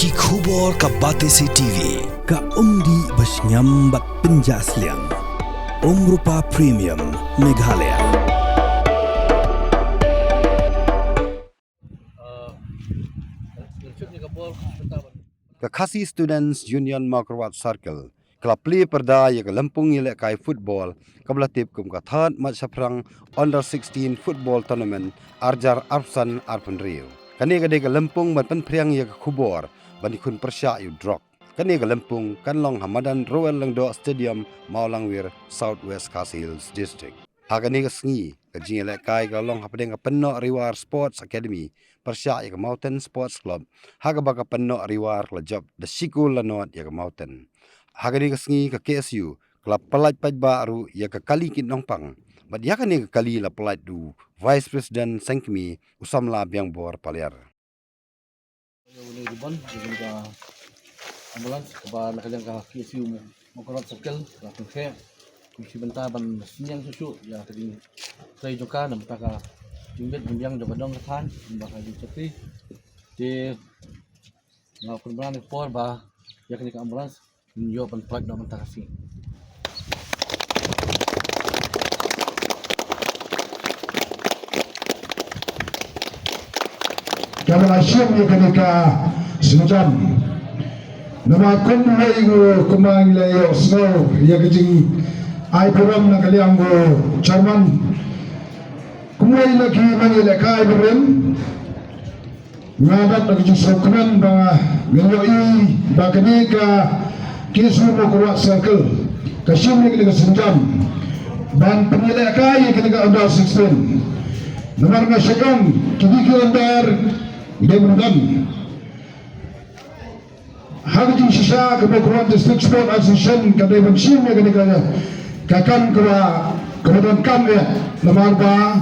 Ki khubor ka Batesi TV. Ka umdi basnyambak penjaslian. Rupa Premium Meghalaya. Khasi Students Union Makrawat Circle klub play perda ya lempung ile kai football kablatip kum kathat matchaprang under 16 football tournament arjar arsan arpenrio kani gade ke lempung ban priang ya khubor bani kun persya yu drop kani ke lempung kanlong hamadan royal langdo stadium maulangwir southwest Khasi Hills district hagani ke sngi ke jing ile kai ka long hapdeng ka penno reward sports academy persya ya mountain sports club haga baka penno reward la job the sikul lanot ya mountain hagani ke sngi ke KSU klub pelaj pajbaru ya ke kali kinongpang bad ya kani ke kali la pelaj du vice president sengkmi usamla biang bor paliar ini ribbon juga ambulans kebar nakalian ka KSU Makrawat Circle ka tungse kumsi benta ban sinyang susu ya tadi saya juga nam taka jimbet biang juga dong kathan bakal dicepi di ngapun berani por ba ya kini ka ambulans yo pan plug do mentasi Kalau asyik ni ketika semacam nama kun lagi kumang lagi snow ya kecing ai program nak kalian go chairman kumai lagi mana lekai berem ngadat lagi sokran bang ngeloi bagani ka KSU Makrawat Circle kasim ni ketika semacam ban penilaian ketika under 16 nomor nasional kini under Demudan Hagji Shisha ke Makrawat District Sport Association kadai bensin ya ketika kakan kemudian kam ya nomor ba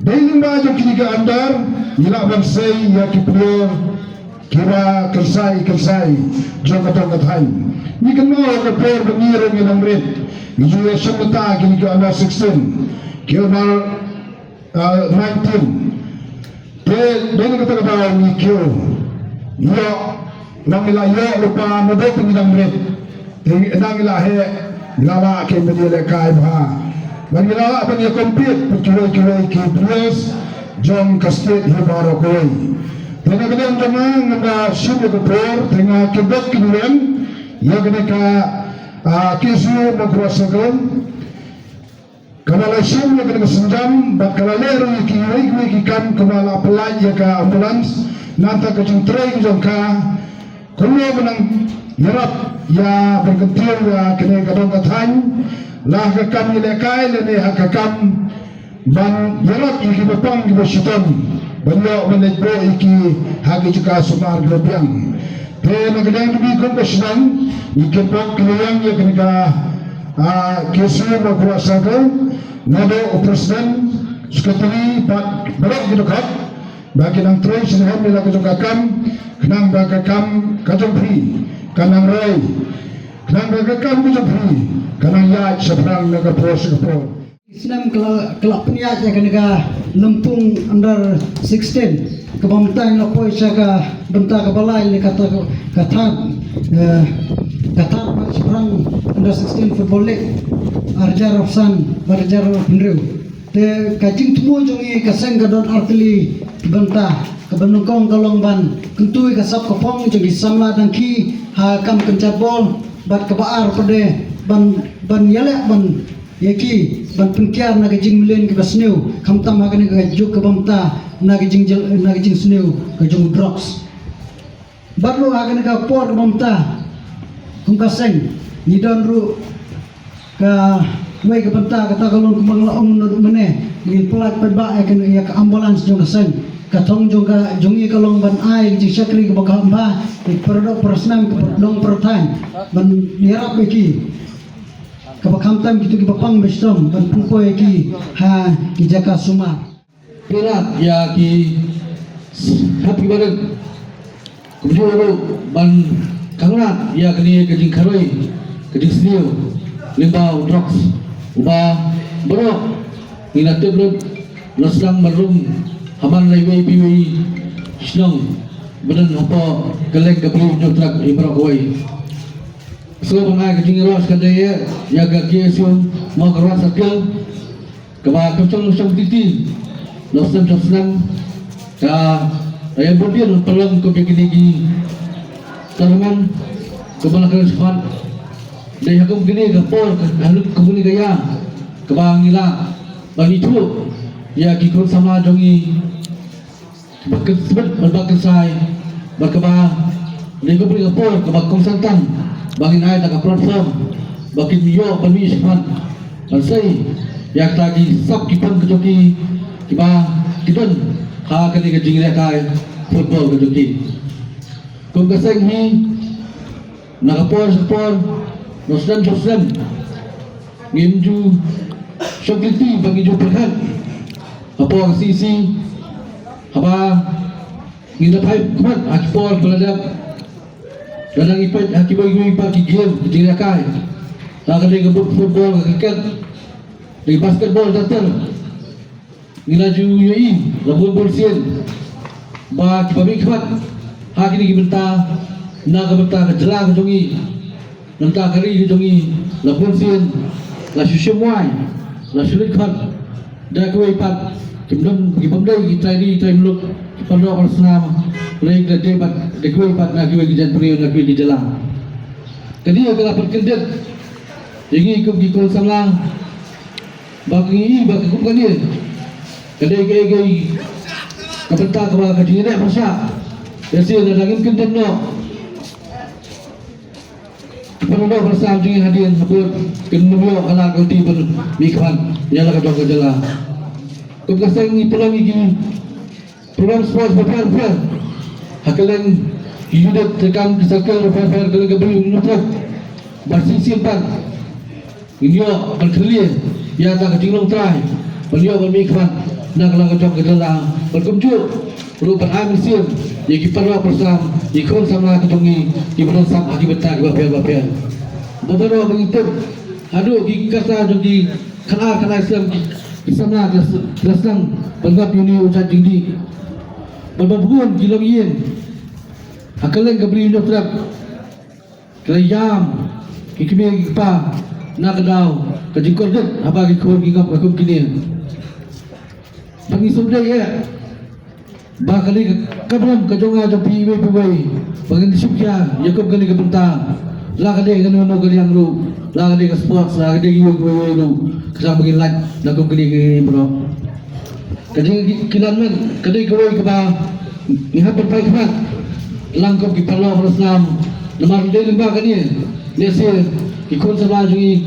daily ba jo kini andar ila bansai ya kipriyo kira kersai jo katong kathan ni kan mo ka per bangiro ni namret ni jo semata kini under 16 kira 19 Dene kata kata ni kyo, yo nang ila yo lupa modal penginang red, nang ila he lala ke menjadi kai bah, bagi lala apa ni komplit perkira-kira kibres jom kastet hibaro koi. Dene kalian jangan ngada sini kepor tengah kibet kinian, ya kena ka KSU Makrawat Circle. Kamala sim ya kena senjam bakal leru iki kan kamala pelaj ya ka ambulans nanta ke jentrai jongka kulo menang yarap ya berkentil ya kena kadang kathan lah ka kam ile kai le ne hakam ban yarap iki bapang gi bositon banyo menebo iki hagi juga sumar globiang te nagadang bi kon besnan iki pok kliang ya kena KSU Makrawat Circle nado presiden sekretari berok gitu kat bagi nang troy sinham nila kajong kakam kenang bagakam kajong pri kanang ray kenang bagakam kajong pri kanang ya seberang naga pros kepo Islam kelak peniat ya kena lempung under 16 kebamtang lapoi saka benta ke balai ni kata kathan seberang under 16 football league arjar Rafsan arjar Penriu te kacing tumo jongi kaseng gadon artili benta kebenungkong kalongban kentui kasap kopong jongi samla dangki ha kam kencat bol bat kebaar pade ban yalek ban yaki ban pengkiar na kajing milen ke basneu kamtam ha kene kajuk ke bamta na kajing sneu kajung drugs batlo ha kene ka por bamta kum kaseng nidon ru ka wei ke benta kata kalon kumang laong mene ngil pelat peba ya ke ambulans jong sen katong jongi kalong ban ai ji sakri ke bakal ba produk persnam ke dong pertan ban nirap beki ke bakam tam gitu ke bapang bestom ban pungko ki ha ki jaka suma pirat ya ki happy badan kemudian ban kangat ya kini kejing karoi kejing senior limbau drugs uba berok inatib naslang marum haman laiway piwi snong benar apa keleng ke beli nyotrak ibrah koi. So pengai kecing ros kadaya yaga kiasium mau keras sakil keba kecong titi senam ka ayam bodian pelong ko kini tanaman kebalakan sepat daya hakum kini kapor halut kubuni gaya keba ngila bagi tu ya kikun sama jongi sebab berbagai sai berkeba daya kubuni kapor keba konsultan bagi naik tak platform bagi mio bagi sepat balsai yang tadi sab kipan kejoki kiba kipan ha kani ke jingre kai football kejoki kum kaseng hi nakapor sport nosdan ngimju shokliti bagi ju perhan apa sisi apa ngida pai kumat akipor beladap kadang ipat akibat game jingre kai tak ada gebuk football cricket di basketball datang ngilaju UAE labun bolsien ba kibami khat ha kini gibenta na gibenta kejela kejongi nanta kari kejongi labun sien la shushemwai la shulit khat da kuai pat kimdom gibamdai kita ini time look pando alsnam lek de debat de kuai pat na kuai gijan priyo na kuai gijela kadi agak perkendet ini ikut gikol samlang bagi kum kali kadai kapenta kaba kadire masa yasi ada lagi kenden no perlu bersama dengan hadirin habur kenubio ala kauti ber mikhan yala ka jog jala kum kasang ni pulang iki program sport fair hakalan hidup tekan disakal fair kalau kebeli nutruk bersimpan inyo berkelir ya tak kecilong try beliau bermikhan nak lang jog gedala berkumju rupan amisir iki parwa persam ikon sama kejongi ibron sam akibat bapel beberapa begitu aduh kata jogi kana Islam kisana kelasang banggap yuni ucap tinggi berbabuan gilang yen akalan kabri no trap kelayam kikime pa nakadaw kajikor din habagi ko gingap akum kini pangisum day ya bakali kabram kajonga jo piwe piwe bangin disukya yakob kali kabenta la kali kan no kali ang ru la kali ka sports la kali yo ko ru kasama bagi lat nakum kali bro kadi kilan man kadi ko ka ba ni hapon pa ka langkop ki palo rasnam namar day ba kani nesir ikon sa lagi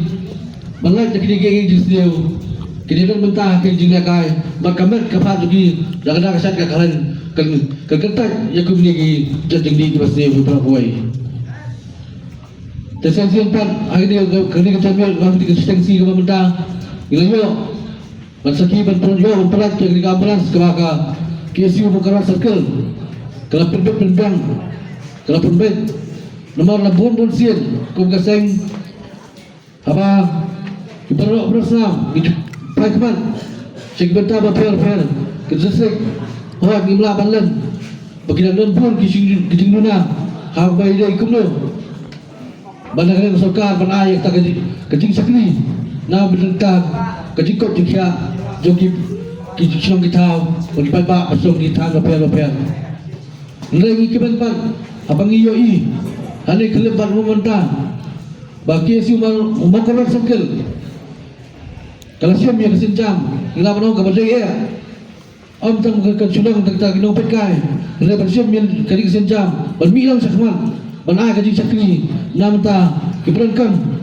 bangat kini gigi justru kini dan mentah ke jingga kai berkamer kapat lagi jangan kasat ke kalian keketat ya ku bini jajing di pasti beberapa way tersensi empat akhirnya kini kecamil lalu dikesistensi ke mentah ilayo mansaki bantuan yo perat ke ambulans ke maka KSU Bukaran Circle kalau pendek kalau pendek nomor labun bolsien kum kaseng apa ibarat bersam itu paikman cek benta bapel kejesek hoa ngimla balan bagian don pun kijing duna hak bai dai kumno bandar sarkar banai tak kejing sakni na benta kejing kot jikya jogi kijing kita bagi ba pasong di tan bapel lagi kebenpan abang iyo ane keleb bar momenta bagi si umar kabar sangkel kalau siam yang kesenjam ila manong ka badai ya om tang ka sulang tang tang no petkai ila bar siam yang kali kesenjam ban milang sakman ban ai ka sakni namta kibrankan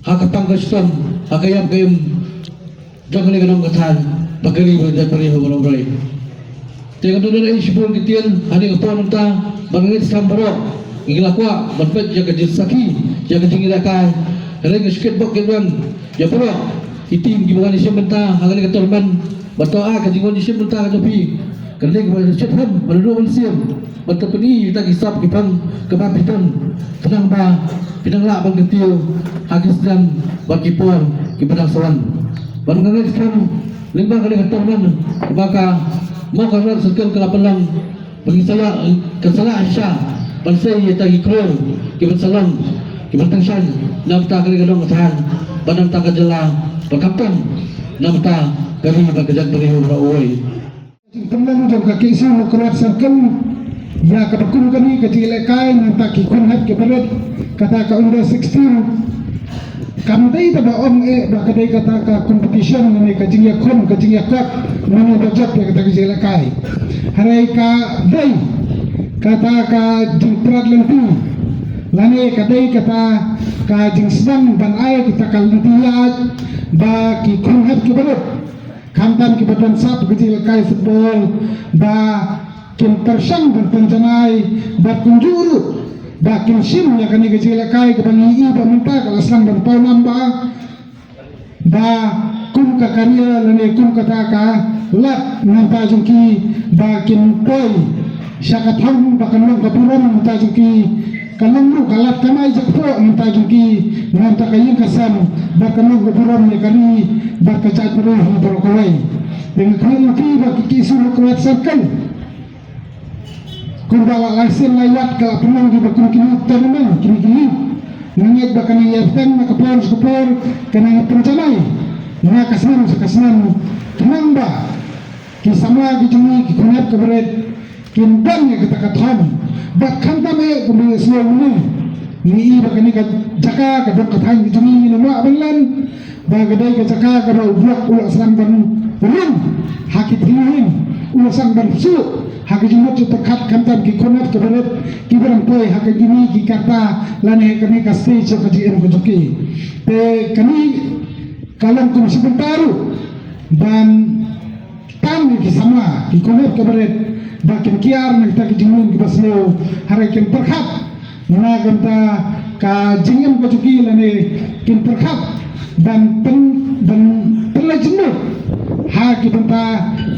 hakapang ka sistem hakayam kayum jangan ni kanong kathan pagari ba dan pari ho manong rai tengok tu dari sibul kitian ane ka pon ta bangit sambaro ingila kwa banpet jaga jisaki jaga tinggal kai reng skateboard keban ya pro itim gibangan isem benta hangan ka torban bato kajingon isem benta ka topi kerja kepada cetam berdoa bersiam bato peni kita kisap kipang kepapitan tenang ba pinang la bang ketiu hagis dan bakipor kipadang sawan ban ngangai sekarang lembang kali ka torban baka mau karena sekel kelapelang bagi saya kesalahan Aisyah pansay ia tagi krol kibat salam kibat tangsan nam ta kali gadong tahan banam ta kajala pakampung nam ta kali bagajat beri oi Pembangun jam kaki isu Mokrat Circle ya kapakun kami kecil lekai nanti kikun hat keberat kata ka under 16 kami tadi tada om bakadai kata ka competition nani kacing ya kon kacing ya kot nani bajat ya kata kecil lekai harai ka dai kata ka jingprat lentu lani kadai kata ka jing sedang ban ai kita kalentiat ba kikun hat keberat Kamtan kibadan sap kecil kai football ba kin tersang dan penjanai ba kunjuru ba kin sim ya kani kecil kai kebangi ba minta kalau selang dan pau namba ba kun ka karya lane kun kata ka lat nanta jungki ba kin poi syakat hang ba kanong kapuran nanta jungki kalangru kalat kamai jakpo nanta jungki nanta kayin kasam ba kanong kapuran ni kari berkejat beruh berkawai dengan kemudian bagi kisu Mokrat Circle kun bawa laisen lewat ke penang di bakun kini tournament kini nangit bakal nyiapkan nakapor kena pencanai na kasnan tenang ba kisama gijungi kikunat keberat kinban ya kita katham bakkan tame kumbi semua ni bakal ni jaka kadok kathang gijungi nama abanglan bagadai kecaka kada blok ulah serang ban rum hakit hilim ulah serang ban su hakit jumut tekat kantam ki konat keberat ki barang toy hakit gini ki kata lane kami ka stage ka ji ko joki te kami kalam kum sebentaru dan tam ki sama ki konat keberat bakin kiar nak tak jimun ki baslo harakin perkhat na ganta ka jingam ko joki lane kin perkhat dan penlajemut ha kita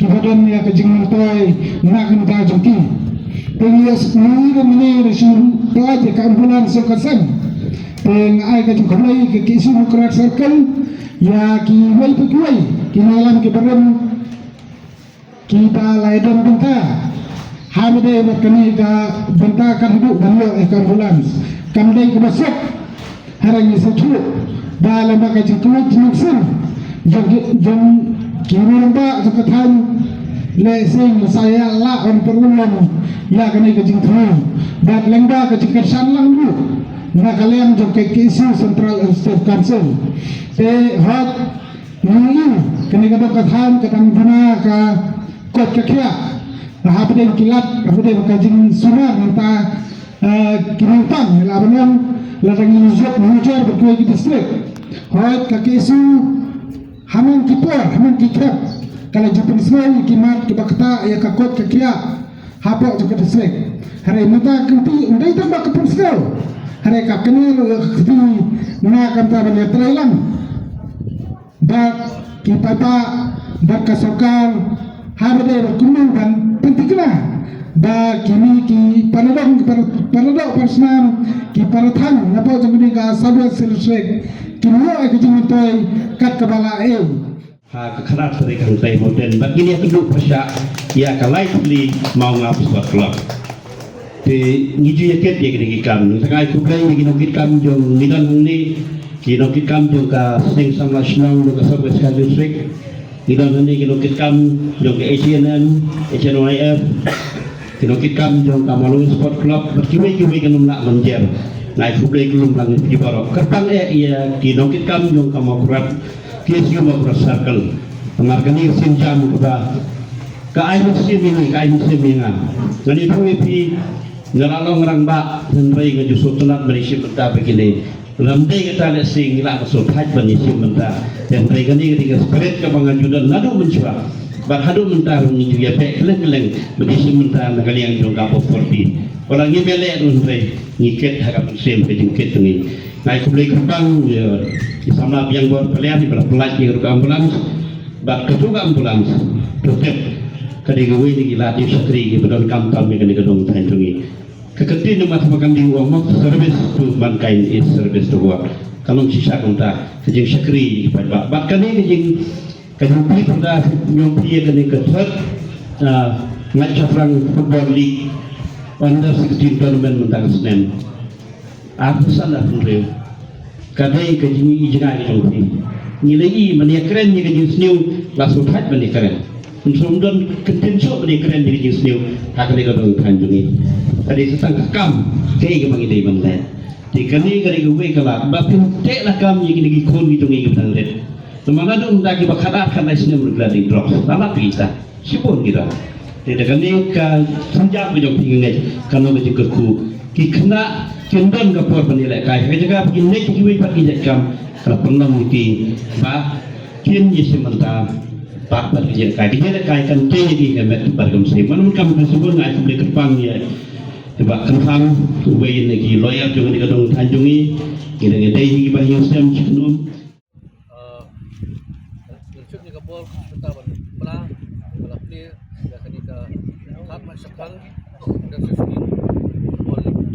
kibadan ya kejingan toy nak kita jongki pengias ni resul pelajar ke ambulans kesem peng ai ke jongkai ke isu Mokrat Circle ya ki wai pekuai ki malam ki badan kita laidan benta hamide berkani ka benta kan hidup dan yo ke ambulans kamdai ke masuk harang setu dalam maka jengkut jengksen jeng kiri lembak sekatan lesing saya la on perulung ya kini ke jengkut dan lembak ke jengkersan lang dulu nak kalian jeng ke isu Central State Council hot ini kini ke dokatan ketang guna ke kot kekia habis kilat habis kajing sunar nanta kini tam labanan ladang mujar berkuai di distrik hot kaki isu hamon kipor kalau jumpa Ismail kimat kibakta ya kakot kakia hapok juga distrik hari mata kenti undai tambah ke persel hari kakene lo kenti na kanta banya trailang bak kipapa bak kasokar habade berkumung dan pentingna ba kini ki panadok persnam ki parathan napa jengni ka sabwa silsek kini ai kejimutoi kat kepala kekerat dari kantai moden begini yang kedua pasca ya kalai beli mau ngapus buat kelak di ngiju yaket ya kini kam sangai kukai ya kini kam jong nidan ni kini kam jong ka sing sam nasional jong ka sabwa silsek nidan ni kini kam jong ka HNYF kini kam jong ka Malu Sport Club berkiwi-kiwi kan nak menjer naik kukai kelum lang di barok kertang ya kini kam jong ka Mokrat kisu Mokrat Circle pengargani sinjam kuda kai muslim ini jadi pi ngalalo ngrang ba senrai ngaju sunat berisi benda begini lamdai kita le sing ila masuk haj berisi benda dan regani ketika spirit ke bangajudan nadu mencua berhadu mentar ngiju ya pe keleng berisi benda nakali yang jong kapo forti orang ni bele unre ngiket harap muslim ke jengket ni naik kubli kembang sama yang buat pelian di pelaj di ambulans bak ketua ambulans tetap kadigawi ni gilatih syakri bedon kampal mereka ni gedung tanjungi kekentin nama makan di uang service to mankind is service to work kalau sisa konta kejeng syakri pada bahkan ni kejeng kejumpi pada nyompi kene ketat Macafrang Football League Under 16 Tournament mentang Senin. Aku salah pun kadai kejini ijna ni jongti. Nilai mania keren ni kejini seniu langsung hat mania keren. Unsur don kentenso mania keren ni kejini seniu hak ni kadang kanjungi. Tadi setang kam kei kemangi dai bandai. Di kani kari gue kala bapin tek lah kam ni kini kon gitu ngi ketang red. Semana dong dagi bakarat kan seniu bergelar drop. Lama kita sipun kita. Tidak kani ka sanjang bejong tinggi kano bejong keku kikna kendon kapur penilai kai jaga begini nek kiwi pagi jakam kalau penang itu ba kin yesi manta pak pagi kai dia kai kan te di kemet bargam se manun kam kasubun ngai kubli kerpang ya tiba kenfang kuwe neki loyal jong di kadong tanjungi ngide ngide hi ba yosem chiknum Lanjut ni kapal kita pernah play ya kenika saat match sekal dan sesuatu football